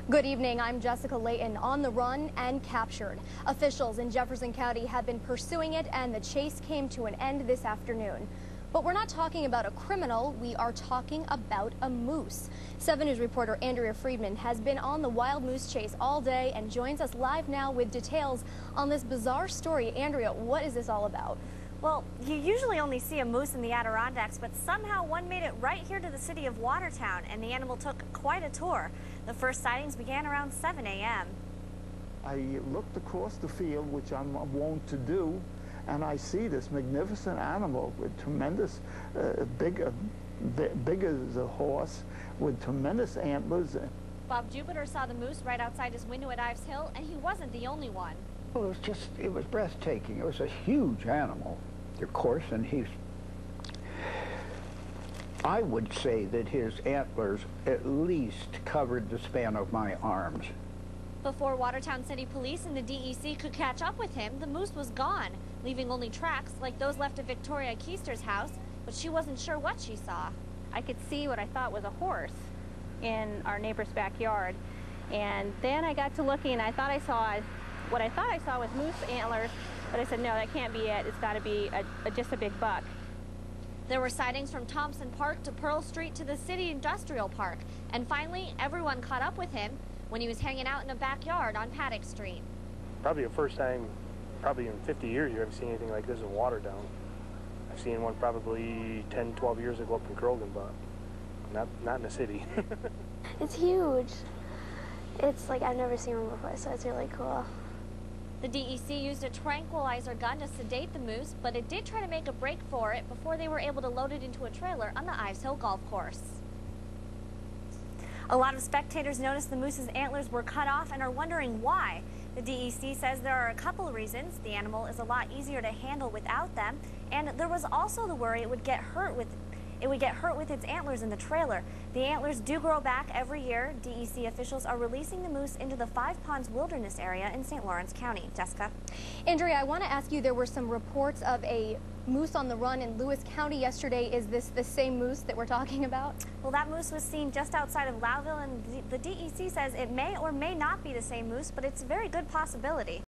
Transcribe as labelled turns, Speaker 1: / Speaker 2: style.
Speaker 1: Good evening. I'm Jessica Layton, on the run and captured. Officials in Jefferson County have been pursuing it, and the chase came to an end this afternoon. But we're not talking about a criminal. We are talking about a moose. 7 News reporter Andrea Friedman has been on the wild moose chase all day and joins us live now with details on this bizarre story. Andrea, what is this all about?
Speaker 2: Well, you usually only see a moose in the Adirondacks, but somehow one made it right here to the city of Watertown, and the animal took quite a tour. The first sightings began around 7 a.m.
Speaker 3: I looked across the field, which I'm wont to do, and I see this magnificent animal with tremendous, big as a horse, with tremendous antlers.
Speaker 2: Bob Jupiter saw the moose right outside his window at Ives Hill, and he wasn't the only one.
Speaker 4: Well, it was breathtaking. It was a huge animal, of course, and I would say that his antlers at least covered the span of my arms.
Speaker 2: Before Watertown City Police and the DEC could catch up with him, the moose was gone, leaving only tracks like those left at Victoria Keister's house, but she wasn't sure what she saw.
Speaker 5: I could see what I thought was a horse in our neighbor's backyard, and then I got to looking, and what I thought I saw was moose antlers, but I said, no, that can't be it. It's got to be just a big buck.
Speaker 2: There were sightings from Thompson Park to Pearl Street to the City Industrial Park, and finally, everyone caught up with him when he was hanging out in a backyard on Paddock Street.
Speaker 6: Probably the first time, probably in 50 years, you ever seen anything like this in Watertown. I've seen one probably 10, 12 years ago up in Krogan, but not in the city.
Speaker 7: It's huge. It's like I've never seen one before, so it's really cool.
Speaker 2: The DEC used a tranquilizer gun to sedate the moose, but it did try to make a break for it before they were able to load it into a trailer on the Ives Hill Golf Course. A lot of spectators noticed the moose's antlers were cut off and are wondering why. The DEC says there are a couple of reasons. The animal is a lot easier to handle without them, and there was also the worry it would get hurt with its antlers in the trailer. The antlers do grow back every year. DEC officials are releasing the moose into the Five Ponds Wilderness Area in St. Lawrence County. Jessica?
Speaker 1: Andrea, I want to ask you, there were some reports of a moose on the run in Lewis County yesterday. Is this the same moose that we're talking about?
Speaker 2: Well, that moose was seen just outside of Louville, and the DEC says it may or may not be the same moose, but it's a very good possibility.